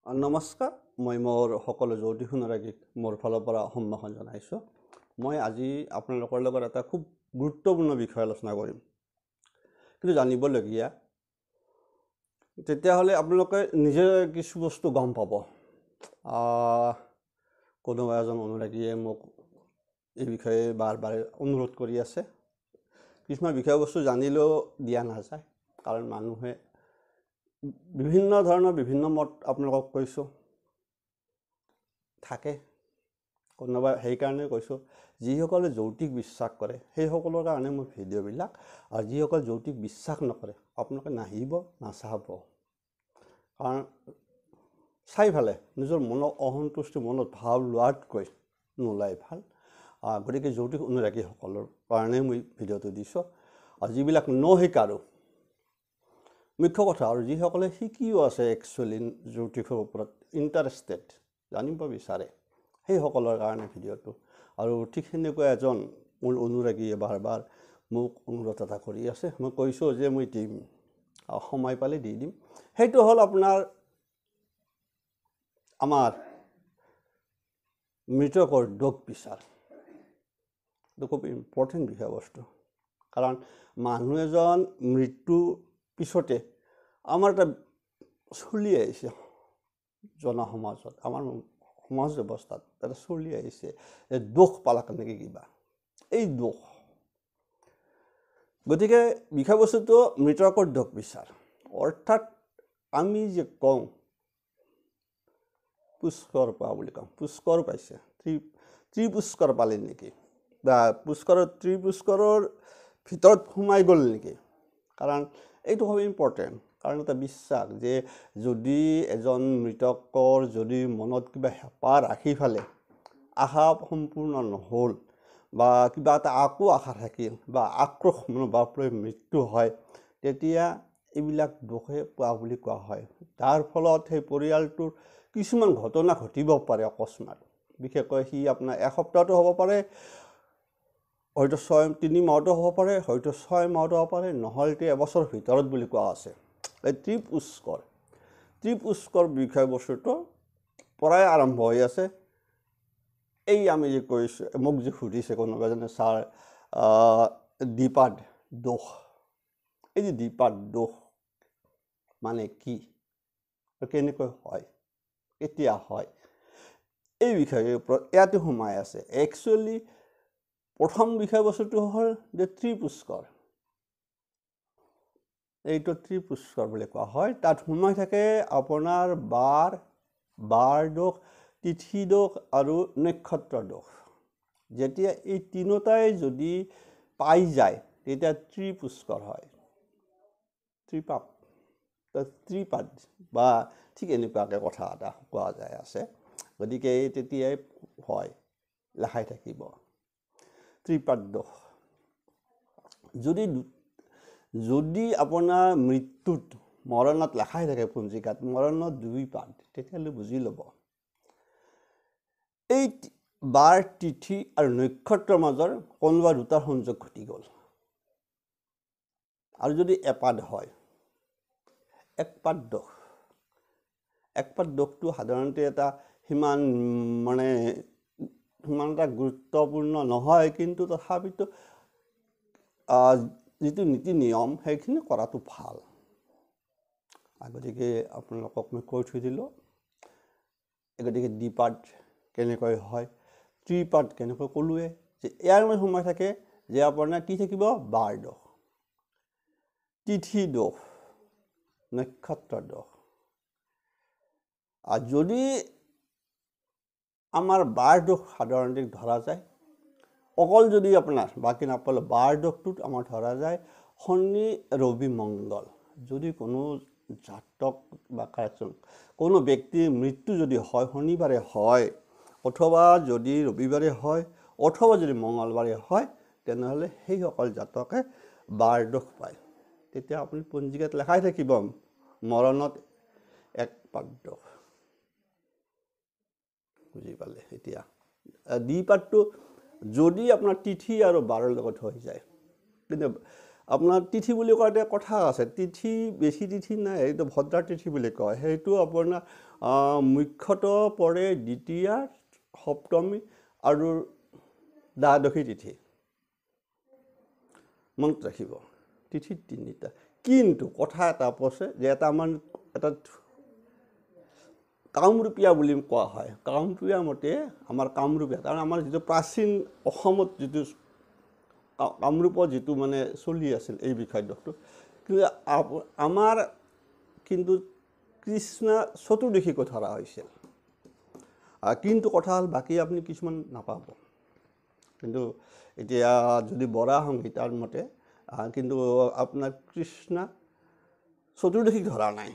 নমস্কাৰ মই মোৰ সকলো জ্যোতিষ অনুৰাগীক মোৰ ফালৰ পৰা সম্ভাষণ জনাইছোঁ। মই আজি আপোনালোকৰ লগত এটা খুব গুৰুত্বপূৰ্ণ বিষয় আলোচনা কৰিম, কিন্তু জানিবলগীয়া। তেতিয়াহ'লে আপোনালোকে নিজে কিছু বস্তু গম পাব। কোনোবা এজন অনুৰাগীয়ে মোক এই বিষয়ে বাৰ বাৰ অনুৰোধ কৰি আছে। কিছুমান বিষয়বস্তু জানিলেও দিয়া নাযায়, কাৰণ মানুহে বিভিন্ন ধৰণৰ বিভিন্ন মত আপোনালোকক কৈছোঁ থাকে। কোনোবা সেইকাৰণে কৈছোঁ, যিসকলে যৌতিক বিশ্বাস কৰে সেইসকলৰ কাৰণে মোৰ ভিডিঅ'বিলাক, আৰু যিসকলে যৌতিক বিশ্বাস নকৰে আপোনালোকে নাহিব, নাচাব। কাৰণ চাই ভালে নিজৰ মনত অসন্তুষ্টি মনত ভাৱ লোৱাতকৈ নোলাই ভাল। গতিকে যৌতিক অনুৰাগীসকলৰ কাৰণে মই ভিডিঅ'টো দিছোঁ। আৰু যিবিলাক নশিকাৰো মুখ্য কথা, আৰু যিসকলে শিকিও আছে একচুৱেলি যৌতিকৰ ওপৰত ইণ্টাৰেষ্টেড, জানিব বিচাৰে, সেইসকলৰ কাৰণে ভিডিঅ'টো। আৰু ঠিক সেনেকুৱা এজন মোৰ অনুৰাগীয়ে বাৰ বাৰ মোক অনুৰোধ এটা কৰি আছে। মই কৈছোঁ যে মই দিম, সময় পালে দি দিম। সেইটো হ'ল আপোনাৰ আমাৰ মৃতকৰ দুখ বিচাৰ। এইটো খুব ইম্পৰ্টেণ্ট বিষয়বস্তু, কাৰণ মানুহ এজন মৃত্যুৰ পিছতে আমাৰ এটা চলি আহিছে জনসমাজত, আমাৰ সমাজ ব্যৱস্থাত এটা চলি আহিছে যে দুখ পালাক নেকি কিবা, এই দুখ। গতিকে বিষয়বস্তুটো মৃতকৰ দুখ বিচাৰ, অৰ্থাৎ আমি যে কওঁ পুষ্কৰ পোৱা বুলি কওঁ, পুষ্কৰ পাইছে, ত্ৰিপুষ্কৰ পালে নেকি, বা ত্ৰিপুষ্কৰৰ ভিতৰত সোমাই গ'ল নেকি। কাৰণ এইটো খুব ইম্পৰ্টেণ্ট, কাৰণ এটা বিশ্বাস যে যদি এজন মৃতকৰ যদি মনত কিবা হেঁপাহ ৰাখি ফালে আশা সম্পূৰ্ণ নহ'ল, বা কিবা এটা আকৌ আশা থাকিল, বা আক্ৰোশ মনোভাৱলৈ মৃত্যু হয়, তেতিয়া এইবিলাক দুখে পোৱা বুলি কোৱা হয়। তাৰ ফলত সেই পৰিয়ালটোৰ কিছুমান ঘটনা ঘটিব পাৰে অকস্মাত। বিশেষকৈ সি আপোনাৰ এসপ্তাহতো হ'ব পাৰে, হয়তো 3 মাহতো হ'ব পাৰে, হয়তো 6 মাহতো হ'ব পাৰে, নহ'লে এবছৰৰ ভিতৰত বুলি কোৱা আছে। এই ত্ৰিপুষ্কৰ বিষয়বস্তুটো পৰাই আৰম্ভ হৈ আছে। এই আমি যে কৈছোঁ, মোক যে সুধিছে কোনোবা এজনে, ছাৰ দ্বিপাদ দোষ, এই যে দ্বিপাদ দোষ মানে কি, কেনেকৈ হয়, কেতিয়া হয়, এই বিষয়ৰ ওপৰত ইয়াতে সোমাই আছে। একচুৱেলি প্ৰথম বিষয়বস্তুটো হ'ল যে ত্ৰিপুষ্কৰ, এইটো ত্ৰিপুষ্কৰ বুলি কোৱা হয়। তাত সোমাই থাকে আপোনাৰ বাৰ দোষ, তিথি দোষ আৰু নক্ষত্ৰ দোষ। যেতিয়া এই তিনিটাই যদি পাই যায় তেতিয়া ত্ৰিপুষ্কৰ হয়, ত্ৰিপাদ বা ঠিক এনেকুৱাকৈ কথা এটা কোৱা যায় আছে। গতিকে তেতিয়াই হয়, লেখাই থাকিব ত্ৰিপাদ দোষ। যদি আপোনাৰ মৃত্যুত মৰণত লেখাই থাকে পঞ্জিকাত মৰণত 2 পাদ, তেতিয়াহ'লে বুজি ল'ব এই বাৰ, তিথি আৰু নক্ষত্ৰৰ মাজৰ কোনোবা দুটাৰ সংযোগ ঘটি গ'ল। আৰু যদি এপাদ হয়, একপাদ দোষটো সাধাৰণতে এটা সিমান এটা গুৰুত্বপূৰ্ণ নহয়, কিন্তু তথাপিতো যিটো নীতি নিয়ম সেইখিনি কৰাটো ভাল। গতিকে আপোনালোকক মই কৈ থৈ দিলোঁ। গতিকে দ্বিপাদ কেনেকৈ হয়, ত্ৰিপাদ কেনেকৈ ক'লোৱে, যে ইয়াৰ মানে সোমাই থাকে যে আপোনাৰ কি থাকিব, বাৰ দোষ, তিথি দোষ, নক্ষত্ৰ দোষ। আৰু যদি আমাৰ বাৰ দোষ সাধাৰণতে ধৰা যায়, অকল যদি আপোনাৰ বাকী নাপালে বাৰ দোষটোত আমাৰ ধৰা যায় শনি, ৰবি, মংগল। যদি কোনো জাতক বা কোনো ব্যক্তিৰ মৃত্যু যদি হয় শনিবাৰে হয়, অথবা যদি ৰবিবাৰে হয়, অথবা যদি মঙলবাৰে হয়, তেনেহ'লে সেইসকল জাতকে বাৰ দোষ পায়। তেতিয়া আপুনি পঞ্জিকাত লেখাই থাকিব মৰণত একপাদ দোষ। বুজি পালে? এতিয়া দ্বিপাদটো যদি আপোনাৰ তিথি আৰু বাৰৰ লগত হৈ যায়, কিন্তু আপোনাৰ তিথি বুলি কয় এটা কথা আছে, তিথি বেছি তিথি নাই, এইটো ভদ্ৰা তিথি বুলি কয়। সেইটো আপোনাৰ মুখ্যতঃ পৰে দ্বিতীয়া, সপ্তমী আৰু দ্বাদশী তিথি। মনত ৰাখিব, তিথি তিনিটা। কিন্তু কথা এটা আছে যে এটা আমাৰ এটা কামৰূপীয়া বুলি কোৱা হয়। কামৰূপীয়া মতে আমাৰ কামৰূপীয়া, কাৰণ আমাৰ যিটো প্ৰাচীন অসমত যিটো কামৰূপত যিটো মানে চলি আছিল এই বিষয়টো, কিন্তু আমাৰ কিন্তু কৃষ্ণ চতুৰ্দশীকৈ ধৰা হৈছিল। কিন্তু কথা হ'ল বাকী আপুনি কিছুমান নাপাব। কিন্তু এতিয়া যদি বৰা সংহিতাৰ মতে কিন্তু আপোনাৰ কৃষ্ণ চতুৰ্দশীক ধৰা নাই,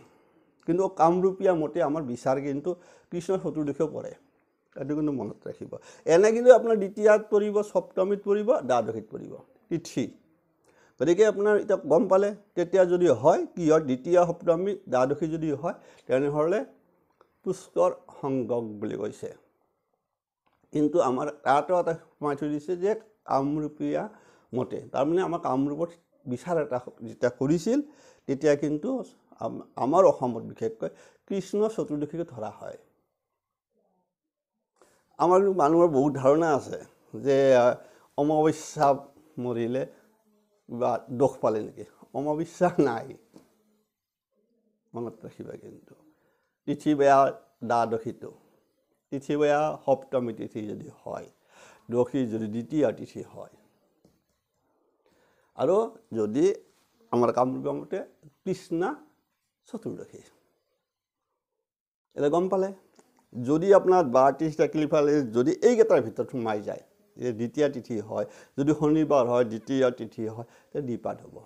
কিন্তু কামৰূপীয়া মতে আমাৰ বিচাৰ কিন্তু কৃষ্ণ চতুৰ্দশীও পৰে। এইটো কিন্তু মনত ৰাখিব। এনে কিন্তু আপোনাৰ দ্বিতীয়াত পৰিব, সপ্তমীত পৰিব, দ্বাদশীত পৰিব তিথি। গতিকে আপোনাৰ এতিয়া গম পালে, তেতিয়া যদি হয় কি হয়, দ্বিতীয়, সপ্তমী, দ্বাদশী যদি হয় তেনেহ'লে পুষ্কৰ সংযোগ বুলি কৈছে। কিন্তু আমাৰ তাতো এটা সোমাই থৈ দিছে যে কামৰূপীয়া মতে, তাৰমানে আমাৰ কামৰূপত বিচাৰ এটা যেতিয়া কৰিছিল তেতিয়া কিন্তু আমাৰ অসমত বিশেষকৈ কৃষ্ণ চতুৰ্দশীকে ধৰা হয়। আমাৰ মানুহৰ বহুত ধাৰণা আছে যে অমাৱস্যা মৰিলে বা দোষ পালে নেকি। অমাৱস্যা নাই, মনত ৰাখিবা। কিন্তু তিথি বেয়া দ্বাদশীটো, তিথি বেয়া সপ্তমী তিথি যদি হয়, দশী যদি দ্বিতীয় তিথি হয়, আৰু যদি আমাৰ কামৰূপীয়া মতে কৃষ্ণ চতুৰ্দশী। এতিয়া গম পালে, যদি আপোনাৰ 32 থাকিলে ফালে যদি এইকেইটাৰ ভিতৰত সোমাই যায়, যে দ্বিতীয় তিথি হয়, যদি শনিবাৰ হয়, দ্বিতীয় তিথি হয়, তেতিয়া দ্বিপাদ হ'ব।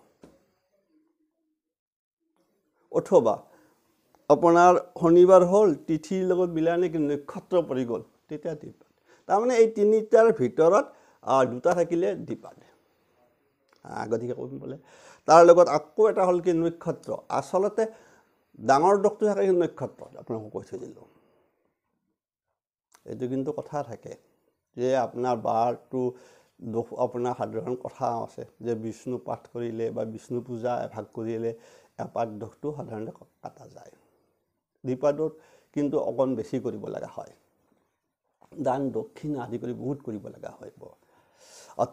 অথবা আপোনাৰ শনিবাৰ হ'ল, তিথিৰ লগত মিলাই নেকি নক্ষত্ৰ পৰি গ'ল, তেতিয়া দ্বিপাদ। তাৰমানে এই তিনিটাৰ ভিতৰত দুটা থাকিলে দ্বিপাদ। গতিকে ক'ব বোলে তাৰ লগত আকৌ এটা হ'ল কি নক্ষত্ৰ। আচলতে ডাঙৰ দোষটো থাকে নক্ষত্ৰত, আপোনালোকক কৈ থৈ দিলোঁ। এইটো কিন্তু কথা থাকে যে আপোনাৰ বাৰটো দোষ, আপোনাৰ সাধাৰণ কথা আছে যে বিষ্ণু পাঠ কৰিলে বা বিষ্ণু পূজা এভাগ কৰিলে এপাত দোষটো সাধাৰণতে কাটা যায়। দ্বিপাদত কিন্তু অকণ বেছি কৰিব লগা হয়, দান দক্ষিণা আদি কৰি বহুত কৰিব লগা হয়।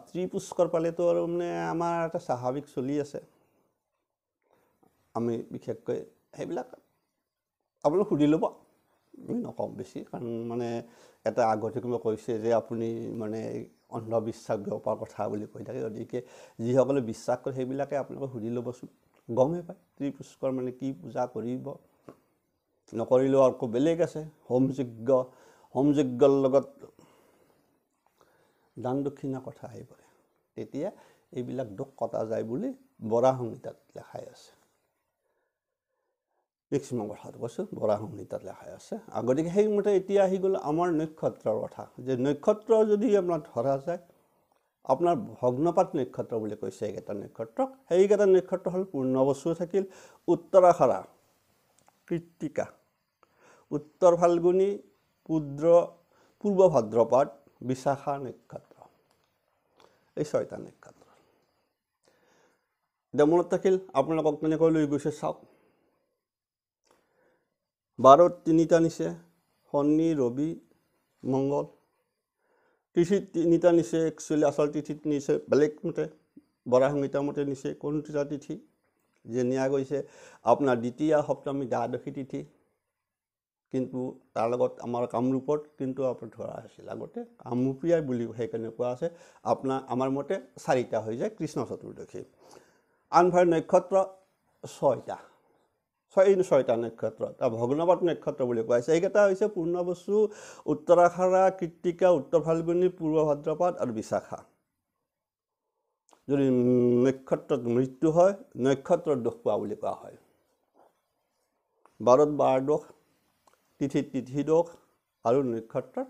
ত্ৰিপুষ্কৰ পালেতো আৰু মানে আমাৰ এটা স্বাভাৱিক চলি আছে। আমি বিশেষকৈ সেইবিলাক আপোনালোক সুধি ল'ব, আমি নকওঁ বেছি, কাৰণ মানে এটা আগতীয়াকৈ কৈছে যে আপুনি মানে অন্ধবিশ্বাস বিয়পাৰ কথা বুলি কৈ থাকে। গতিকে যিসকলে বিশ্বাস কৰে সেইবিলাকে আপোনালোকে সুধি ল'বচোন, গমেই পায় ত্ৰিপুষ্কৰ মানে কি পূজা কৰিব। নকৰিলেও আকৌ বেলেগ আছে, হোমযজ্ঞৰ লগত দান দক্ষিণা কথা আহি পৰে। তেতিয়া এইবিলাক দোষ কটা যায় বুলি বৰা সংহিতাত লেখাই আছে। মেক্সিমাম কথাটো কৈছোঁ, বৰা সংহিতাত লেখাই আছে। গতিকে সেইমতে এতিয়া আহি গ'ল আমাৰ নক্ষত্ৰৰ কথা, যে নক্ষত্ৰ যদি আপোনাৰ ধৰা যায়, আপোনাৰ ভগ্নপাত নক্ষত্ৰ বুলি কৈছে এইকেইটা নক্ষত্ৰক। সেইকেইটা নক্ষত্ৰ হ'ল পূৰ্ণবসু থাকিল, উত্তৰাষাঢ়া, কৃত্তিকা, উত্তৰ ফাল্গুনী, পূৰ্ব ভাদ্ৰপদ, বিশাখা নক্ষত্ৰ। এই 6টা নক্ষত্ৰ। এতিয়া মনত থাকিল, আপোনালোকক কেনেকৈ লৈ গৈছে চাওক। 12ত 3টা নিছে, শনি, ৰবি, মংগল। তিথিত 3টা নিছে, একচুৱেলি আচল তিথিত নিছে বেলেগ মতে, বৰা সংহিতা মতে নিছে কোনটা তিথি যে নিয়া গৈছে আপোনাৰ দ্বিতীয়া, সপ্তমী, দ্বাদশী তিথি। কিন্তু তাৰ লগত আমাৰ কামৰূপত কিন্তু আপোনাৰ ধৰা হৈছিল আগতে কামৰূপীয়াই বুলি সেইকাৰণে কোৱা আছে। আমাৰ মতে 4টা হৈ যায় কৃষ্ণ চতুৰ্দশী। আনফালে নক্ষত্ৰ 6টা, 6টা নক্ষত্ৰ। তাৰ ভগ্নপাত নক্ষত্ৰ বুলি কোৱা হৈছে। এইকেইটা হৈছে পূৰ্ণবসু, উত্তৰাষাঢ়া, কৃত্তিকা, উত্তৰ ফাল্গুনী, পূৰ্ব ভাদ্ৰপদ আৰু বিশাখা। যদি নক্ষত্ৰত মৃত্যু হয়, নক্ষত্ৰৰ দোষ পোৱা বুলি কোৱা হয়। 12ত 12 দোষ, তিথিত তিথি দোষ আৰু নক্ষত্ৰত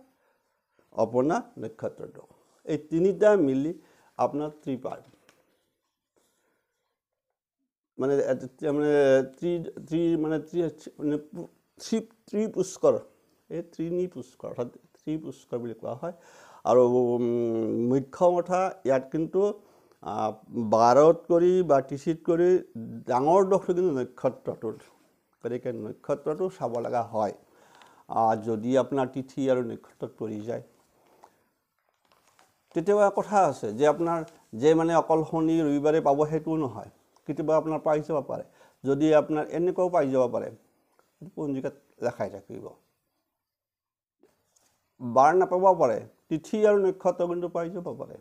আপোনাৰ নক্ষত্ৰৰ দোষ। এই 3টা মিলি আপোনাৰ ত্ৰিপাদ, মানে ত্ৰিপুষ্কৰ, এই ত্ৰিপুষ্কৰ অৰ্থাৎ ত্ৰিপুষ্কৰ বুলি কোৱা হয়। আৰু মুখ্য কথা ইয়াত কিন্তু বাৰত কৰি বা তিথিত কৰি ডাঙৰ দোষটো কিন্তু নক্ষত্ৰটোৰ গতিকে নক্ষত্ৰটো চাব লগা হয় যদি আপোনাৰ তিথি আৰু নক্ষত্ৰত পৰি যায় কেতিয়াবা কথা আছে যে আপোনাৰ যে মানে অকল শনি ৰবিবাৰে পাব সেইটো নহয় কেতিয়াবা আপোনাৰ পাই যাব পাৰে যদি আপোনাৰ এনেকুৱাও পাই যাব পাৰে পঞ্জিকাত লেখাই থাকিব বাৰ নাপাব পাৰে তিথি আৰু নক্ষত্ৰ কিন্তু পাই যাব পাৰে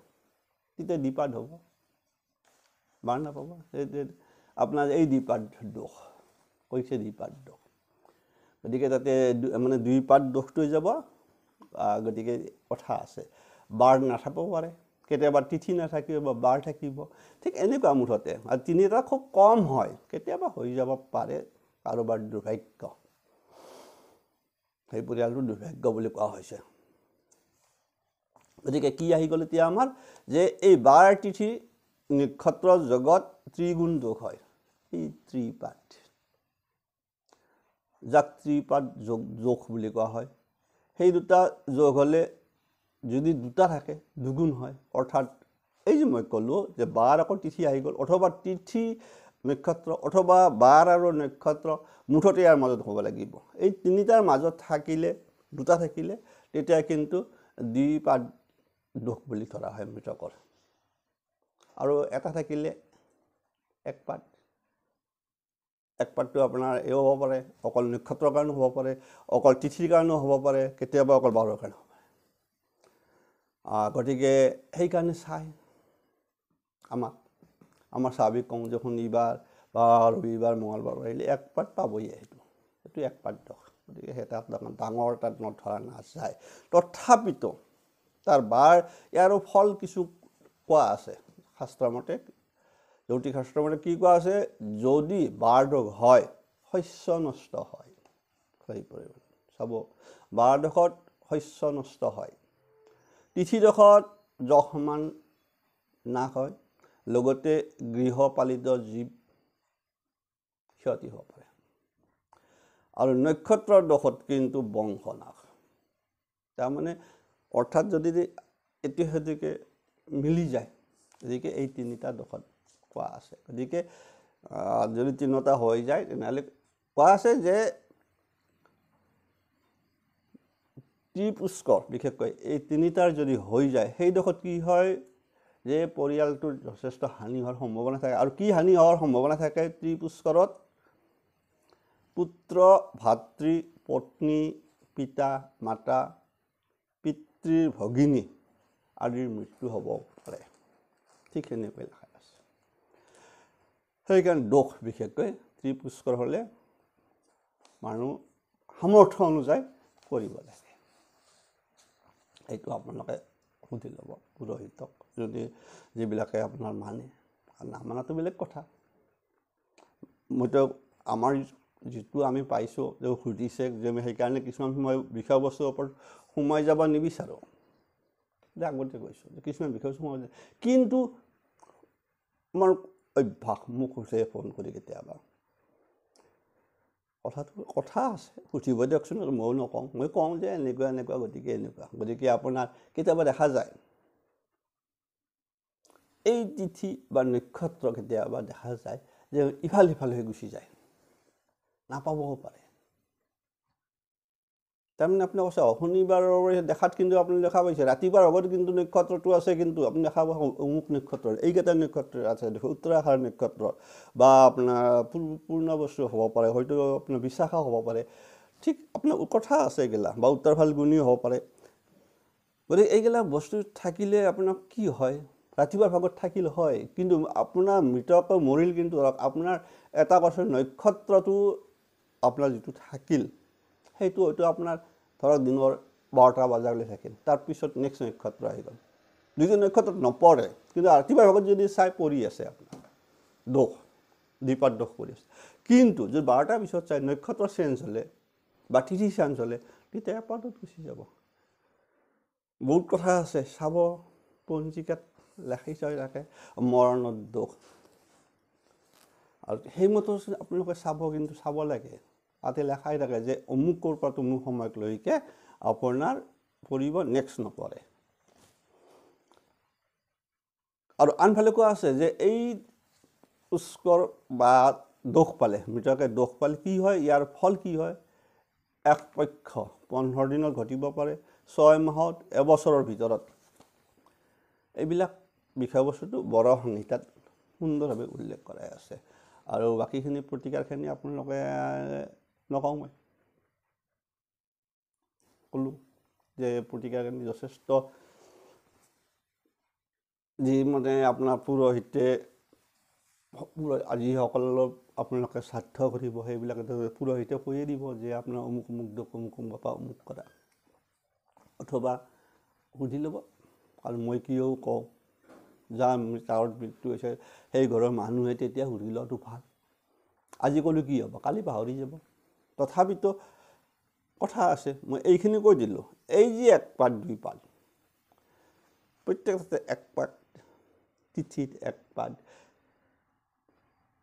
তেতিয়া দ্বিপাদ হ'ব বাৰ নাপাব আপোনাৰ এই দ্বিপাদ দোষ কৈছে দ্বিপাদ দোষ গতিকে তাতে মানে দুইপাদ দোষটো যাব গতিকে কথা আছে বাৰ নাথাকিব পাৰে কেতিয়াবা তিথি নাথাকিব বা বাৰ থাকিব ঠিক এনেকুৱা মুঠতে আৰু তিনিটা খুব কম হয় কেতিয়াবা হৈ যাব পাৰে কাৰোবাৰ দুৰ্ভাগ্য সেই পৰিয়ালটো দুৰ্ভাগ্য বুলি কোৱা হৈছে গতিকে কি আহি গ'ল এতিয়া আমাৰ যে এই বাৰ তিথি নক্ষত্ৰ জগত ত্ৰিগুণ দোষ হয় এই ত্ৰিপাদ যাক ত্ৰিপাদ যোগ বুলি কোৱা হয় সেই দুটা যোগ হ'লে যদি দুটা থাকে দুগুণ হয় অৰ্থাৎ এই যে মই ক'লোঁ যে বাৰ আকৌ তিথি আহি গ'ল অথবা তিথি নক্ষত্ৰ অথবা বাৰ আৰু নক্ষত্ৰ মুঠতে ইয়াৰ মাজত হ'ব লাগিব এই তিনিটাৰ মাজত থাকিলে দুটা থাকিলে তেতিয়া কিন্তু দ্বিপাদ দোষ বুলি ধৰা হয় মৃতকৰ আৰু এটা থাকিলে একপাদটো আপোনাৰ এও হ'ব পাৰে অকল নক্ষত্ৰৰ কাৰণে হ'ব পাৰে অকল তিথিৰ কাৰণেও হ'ব পাৰে কেতিয়াবা অকল বাৰৰ কাৰণে হ'ব পাৰে গতিকে সেইকাৰণে চাই আমাৰ স্বাভাৱিক কওঁ যে শনিবাৰ বা ৰবিবাৰ মঙলবাৰ আহিলে একপাদ পাবই সেইটো একপাদ দোষ গতিকে সেই তাত ডাঙৰ তাত নধৰা নাযায় তথাপিতো তাৰ বাৰ ইয়াৰো ফল কিছু কোৱা আছে শাস্ত্ৰৰ মতে জ্যোতিষ শাস্ত্ৰৰ মতে কি কোৱা আছে যদি বাৰ দোষ হয় শস্য নষ্ট হয় সেই পৰিমাণ চাব বাৰ দোষত শস্য নষ্ট হয় তিথি দোষত যশমান নাশ হয় লগতে গৃহপালিত জীৱ ক্ষতি হ'ব পাৰে আৰু নক্ষত্ৰৰ দোষত কিন্তু বংশনাশ তাৰমানে অৰ্থাৎ যদি ইতিহাসকে মিলি যায় গতিকে এই তিনিটা দোষত কোৱা আছে গতিকে যদি তিনিটা হৈ যায় তেনেহ'লে কোৱা আছে যে ত্ৰিপুষ্কৰ বিশেষকৈ এই তিনিটাৰ যদি হৈ যায় সেই দোষত কি হয় যে পৰিয়ালটোৰ যথেষ্ট হানি হোৱাৰ সম্ভাৱনা থাকে আৰু কি হানি হোৱাৰ সম্ভাৱনা থাকে ত্ৰিপুষ্কৰত পুত্ৰ ভাতৃ পত্নী পিতা মাতা পিতৃৰ ভগিনী আদিৰ মৃত্যু হ'ব পাৰে ঠিক সেনেকৈ লেখা আছে সেইকাৰণে দোষ বিশেষকৈ ত্ৰিপুষ্কৰ হ'লে মানুহ সামৰ্থ্য অনুযায়ী কৰিব লাগে এইটো আপোনালোকে সুধি ল'ব পুৰোহিতক যদি যিবিলাকে আপোনাৰ মানে নামানাটো বেলেগ কথা মইতো আমাৰ যিটো আমি পাইছোঁ যে সুধিছে যে আমি সেইকাৰণে কিছুমান সময় বিষয়বস্তুৰ ওপৰত সোমাই যাব নিবিচাৰোঁ যে আগতে কৈছোঁ যে কিছুমান বিষয়বস্তু সোমাই যায় কিন্তু আমাৰ অভ্যাস মোক সুধে ফোন কৰি কেতিয়াবা কথা আছে সুধিব দিয়কচোন আৰু ময়ো নকওঁ মই কওঁ যে এনেকুৱা গতিকে আপোনাৰ কেতিয়াবা দেখা যায় এই তিথি বা নক্ষত্ৰ কেতিয়াবা দেখা যায় যে ইফাল সিফাল হৈ গুচি যায় নাপাবও পাৰে তাৰমানে আপুনি কৈছে শনিবাৰৰ দেখাত কিন্তু আপুনি দেখা পাইছে ৰাতিপুৱাৰ আগত কিন্তু নক্ষত্ৰটো আছে কিন্তু আপুনি দেখা পাব অমুক নক্ষত্ৰ এইকেইটা নক্ষত্ৰ আছে উত্তৰাষাৰ নক্ষত্ৰ বা আপোনাৰ পূৰ্ণবসু হ'ব পাৰে হয়তো আপোনাৰ বিশাখা হ'ব পাৰে ঠিক আপোনাৰ কথা আছে এইগিলা বা উত্তৰ ফাল্গুনীও হ'ব পাৰে গতিকে এইগিলা বস্তু থাকিলে আপোনাৰ কি হয় ৰাতিপুৱাৰ ভাগত থাকিল হয় কিন্তু আপোনাৰ মৃতক মৰিল কিন্তু আপোনাৰ এটা কথা নক্ষত্ৰটো আপোনাৰ যিটো থাকিল সেইটো হয়তো আপোনাৰ ধৰক দিনৰ 12টা বজালৈ থাকিল তাৰপিছত নেক্সট নক্ষত্ৰ আহি গ'ল দুইটা নক্ষত্ৰত নপৰে কিন্তু ৰাতিপুৱাৰ ভাগত যদি চাই পৰি আছে আপোনাৰ দোষ দ্বিপাদ দোষ পৰি আছে কিন্তু যদি 12টাৰ পিছত চাই নক্ষত্ৰ চেঞ্জ হ'লে বা তিথি চেঞ্জ হ'লে তেতিয়া এপাদত গুচি যাব বহুত কথা আছে চাব পঞ্জিকাত লেখি চাই থাকে মৰণৰ দোষ আৰু সেইমতে আপোনালোকে চাব কিন্তু চাব লাগে তাতে লেখাই থাকে যে অমুকৰ পৰা অমুক সময়লৈকে আপোনাৰ পৰিব নেক্সট নপৰে আৰু আনফালে কোৱা আছে যে এই পুষ্কৰ বা দোষ পালে মৃতকে দোষ পালে কি হয়, ইয়াৰ ফল কি হয়, এক পক্ষ 15 দিনত ঘটিব পাৰে, 6 মাহত, এবছৰৰ ভিতৰত। এইবিলাক বিষয়বস্তুটো বড়ো সংহিতাত সুন্দৰভাৱে উল্লেখ কৰা আছে। আৰু বাকীখিনি প্ৰতিকাৰখিনি আপোনালোকে নকওঁ, মই ক'লোঁ যে প্ৰতিকাৰখিনি যথেষ্ট যি মানে আপোনাৰ পুৰোহিতে যিসকলক আপোনালোকে শ্ৰাদ্ধ কৰিব সেইবিলাকে পুৰোহিতে কৈয়ে দিব যে আপোনাৰ অমুক অমুক দুখ অমুক অমুক বা অমুক কৰা, অথবা সুধি ল'ব। আৰু মই কিয় কওঁ, যাৰ গাঁৱত মৃত্যু হৈছে সেই ঘৰৰ মানুহে তেতিয়া সুধি লোৱাটো ভাল। আজি ক'লোঁ কি হ'ব, কালি পাহৰি যাব। তথাপিতো কথা আছে, মই এইখিনি কৈ দিলোঁ। এই যে 1 পাত 2 পাত, প্ৰত্যেকতে 1 পাত, তিথিত 1 পাত,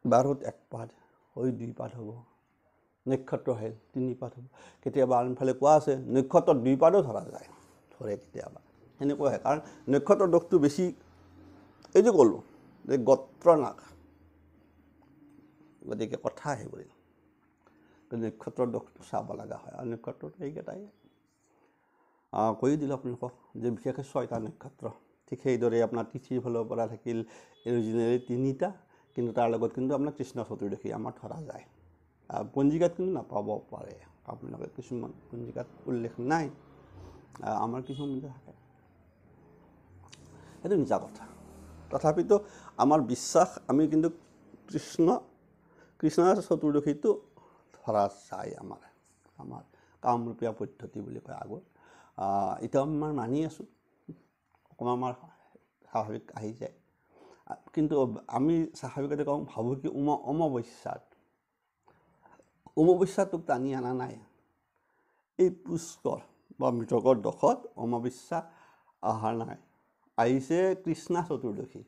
বাৰত 1 পাত, হৈ 2 পাত হ'ব, নক্ষত্ৰ আহিল 3 পাত হ'ব। কেতিয়াবা আনফালে কোৱা আছে নক্ষত্ৰত 2 পাতো ধৰা যায়, ধৰে কেতিয়াবা, সেনেকুৱা হয়। কাৰণ নক্ষত্ৰৰ দোষটো বেছি, এই যে ক'লোঁ যে গোত্ৰ নাশ, গতিকে কথা আহি পৰিল, নক্ষত্ৰৰ দোষটো চাব লগা হয়। আৰু নক্ষত্ৰটো এইকেইটাই কৈ দিলোঁ আপোনালোকক যে বিশেষকৈ 6টা নক্ষত্ৰ। ঠিক সেইদৰে আপোনাৰ তিথিৰ ফালৰ পৰা থাকিল অৰিজিনেলি 3টা, কিন্তু তাৰ লগত কিন্তু আপোনাৰ কৃষ্ণ চতুৰ্দশী আমাৰ ধৰা যায়। পঞ্জিকাত কিন্তু নাপাব পাৰে, আপোনালোকে কিছুমান পঞ্জিকাত উল্লেখ নাই, আমাৰ কিছুমান থাকে, সেইটো মিছা কথা। তথাপিতো আমাৰ বিশ্বাস, আমি কিন্তু কৃষ্ণৰ চতুৰ্দশীটো ধৰা যায়। আমাৰ কামৰূপীয়া পদ্ধতি বুলি কয় আগত, এতিয়া আমাৰ মানি আছোঁ, অকণমান আমাৰ স্বাভাৱিক আহি যায়। কিন্তু আমি স্বাভাৱিকতে কওঁ, ভাবোঁ কি অমাৱস্যাটোক টানি অনা নাই। এই পুষ্কৰ বা মৃতকৰ দোষত অমাৱস্যা অহা নাই, আহিছে কৃষ্ণ চতুৰ্দশী।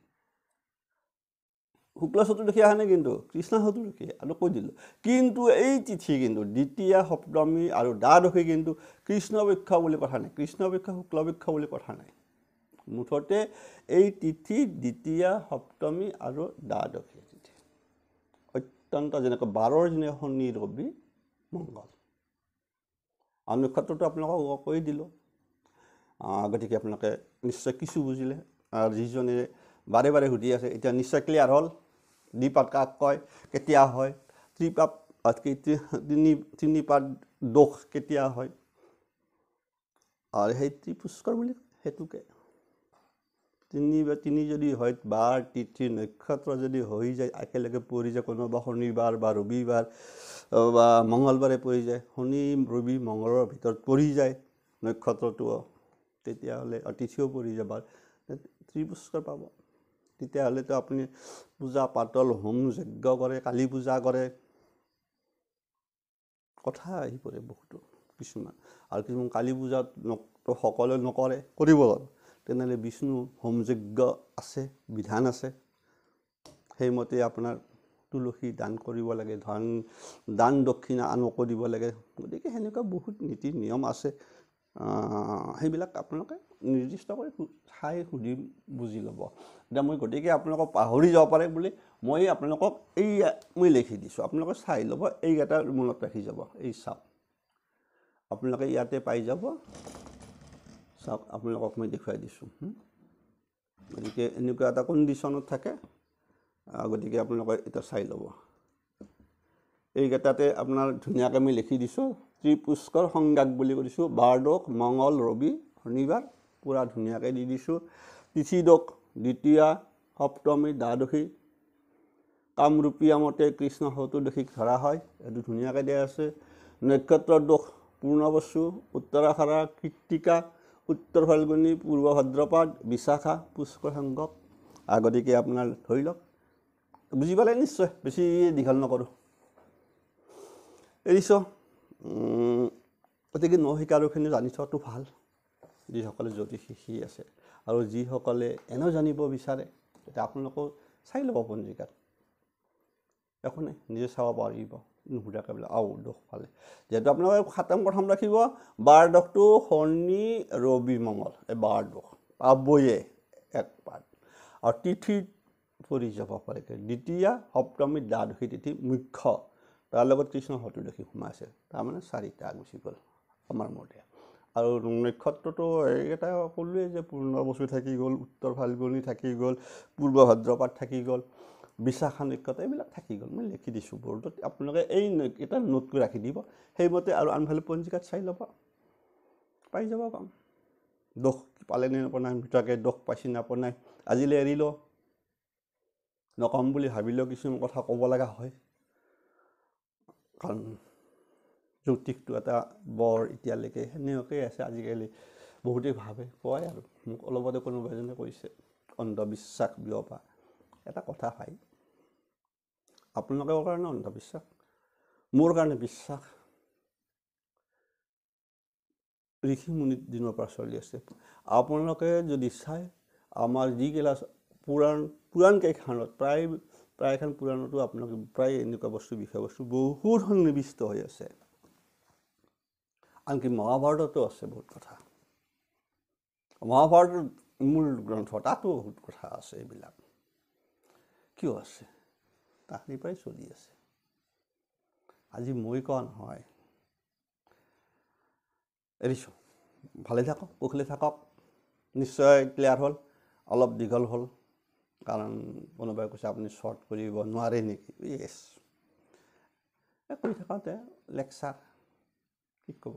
শুক্ল চতুৰ্দশী অহা নাই, কিন্তু কৃষ্ণ চতুৰ্দশী। আৰু কৈ দিলোঁ, কিন্তু এই তিথি কিন্তু দ্বিতীয়া, সপ্তমী আৰু দ্বাদশী কিন্তু কৃষ্ণপক্ষ বুলি কথা নাই, কৃষ্ণপক্ষ শুক্লপক্ষ বুলি কথা নাই। মুঠতে এই তিথি দ্বিতীয়া, সপ্তমী আৰু দ্বাদশী তিথি, অত্যন্ত যেনেকৈ 12ৰ দিনে শনি, ৰবি, মংগল। আৰু নক্ষত্ৰটো আপোনালোকক কৈ দিলোঁ, গতিকে আপোনালোকে নিশ্চয় কিছু বুজিলে। আৰু যিজনে বাৰে বাৰে সুধি আছে, এতিয়া নিশ্চয় ক্লিয়াৰ হ'ল। 2 পাত কাক কয়, কেতিয়া হয়, 3 পাত দোষ কেতিয়া হয়, আৰু সেই ত্ৰিপুষ্কৰ বুলি সেইটোকে 3 যদি হয়, বাৰ, তিথি, নক্ষত্ৰ যদি হৈ যায়, একেলগে পৰি যায়, কোনোবা শনিবাৰ বা ৰবিবাৰ বা মঙলবাৰে পৰি যায়, শনি, ৰবি, মঙলৰ ভিতৰত পৰি যায় নক্ষত্ৰটো, তেতিয়াহ'লে তিথিও পৰি যাব, ত্ৰিপুষ্কৰ পাব। তেতিয়াহ'লেতো আপুনি পূজা পাতল, হোম যজ্ঞ কৰে, কালী পূজা কৰে, কথা আহি পৰে বহুতো কিছুমান। আৰু কিছুমান কালী পূজাত সকলোৱে নকৰে, কৰিব, তেনেহ'লে বিষ্ণু হোম যজ্ঞ আছে, বিধান আছে, সেইমতে আপোনাৰ তুলসী দান কৰিব লাগে, দান দক্ষিণা আনকো দিব লাগে। গতিকে সেনেকুৱা বহুত নীতি নিয়ম আছে, সেইবিলাক আপোনালোকে নিৰ্দিষ্ট কৰি চাই সুধি বুজি ল'ব। এতিয়া মই গতিকে আপোনালোকক পাহৰি যাব পাৰে বুলি মই আপোনালোকক মই লিখি দিছোঁ, আপোনালোকে চাই ল'ব, এইকেইটা মনত ৰাখি যাব। এই চাওক, আপোনালোকে ইয়াতে পাই যাব, চাওক, আপোনালোকক মই দেখুৱাই দিছোঁ। গতিকে এনেকুৱা এটা কণ্ডিশ্যনত থাকে, গতিকে আপোনালোকে এতিয়া চাই ল'ব। এইকেইটাতে আপোনাৰ ধুনীয়াকৈ মই লিখি দিছোঁ, ত্ৰিপুষ্কৰ সংজ্ঞাক বুলি কৈছোঁ, বাৰদোষ, মঙল, ৰবি, শনিবাৰ, পূৰা ধুনীয়াকৈ দি দিছোঁ। তিথি দোষ দ্বিতীয়া, সপ্তমী, দ্বাদশী, কামৰূপীয়া মতে কৃষ্ণ চতুৰ্দশীক ধৰা হয়, এইটো ধুনীয়াকৈ দিয়া আছে। নক্ষত্ৰৰ দোষ পূৰ্ণবসু, উত্তৰাষাঢ়া, কৃত্তিকা, উত্তৰ ফাল্গুনী, পূৰ্ব ভাদ্ৰপদ, বিশাখা, পুষ্কৰ সংজ্ঞক। গতিকে আপোনাৰ ধৰি লওক, বুজি পালে নিশ্চয়, বেছি দীঘল নকৰোঁ, এৰিছোঁ। গতিকে শিকাৰুখিনি জানি থোৱাটো ভাল, যিসকলে জ্যোতিষ শিকি আছে। আৰু যিসকলে এনেও জানিব বিচাৰে, তেতিয়া আপোনালোকেও চাই ল'ব পঞ্জিকাত, একো নাই, নিজে চাব পাৰিব নুসুধাকৈ বোলে দোষ পালে। যিহেতু আপোনালোকে প্ৰথম ৰাখিব, বাৰ দোষটো শনি, ৰবি, মঙল, এই বাৰ দোষ পাবয়ে 1 পাত। আৰু তিথিত পৰি যাব পাৰে দ্বিতীয়া সপ্তমী দ্বাদশী তিথি মুখ্য তাৰ লগত কৃষ্ণ চতুৰ্দশী সোমাই আছে তাৰমানে 4টা গুচি গ'ল আমাৰ মতে আৰু নক্ষত্ৰটো এইকেইটা ক'লোৱে যে পূৰ্ণবসু থাকি গ'ল উত্তৰ ফাল্গুনী থাকি গ'ল পূৰ্ব ভাদ্ৰপদ থাকি গ'ল বিশাখা নক্ষত্ৰ এইবিলাক থাকি গ'ল মই লিখি দিছোঁ বৰ্ডত আপোনালোকে এই এটা নোট কৰি ৰাখি দিব সেইমতে আৰু আনফালে পঞ্জিকাত চাই ল'ব পাই যাব কাম দোষ পালে নে নপনাই ভিতৰকে দোষ পাইছি নাপনাই আজিলৈ এৰিলোঁ নকম বুলি ভাবিলেও কিছুমান কথা ক'ব লগা হয় কাৰণ জ্যোতিষটো এটা বৰ এতিয়ালৈকে সেনেকুৱাকৈ আছে আজিকালি বহুতেই ভাবে কয় আৰু মোক অলপতে কোনোবা এজনে কৈছে অন্ধবিশ্বাস বিয়পা এটা কথা ভাই আপোনালোকৰ কাৰণে অন্ধবিশ্বাস মোৰ কাৰণে বিশ্বাস ঋষি মুনিৰ দিনৰ পৰা চলি আছে আপোনালোকে যদি চাই আমাৰ যিগিলা পুৰাণ কেইখনত প্ৰায়খন পুৰাণতো আপোনালোকে প্ৰায় এনেকুৱা বিষয়বস্তু বহুত সন্নিৱিষ্ট হৈ আছে আনকি মহাভাৰততো আছে বহুত কথা মহাভাৰতৰ মূল গ্ৰন্থ তাতো বহুত কথা আছে এইবিলাক কিয় আছে তাহানি পৰাই চলি আছে আজি মই কোৱা নহয় এৰিছোঁ ভালে থাকক কুশলে থাকক নিশ্চয় ক্লিয়াৰ হ'ল অলপ দীঘল হ'ল কাৰণ কোনোবাই কৈছে আপুনি শ্বৰ্ট কৰিব নোৱাৰে নেকি য়েছ কৰি থাকোঁতে লেকচাৰ কি ক'ব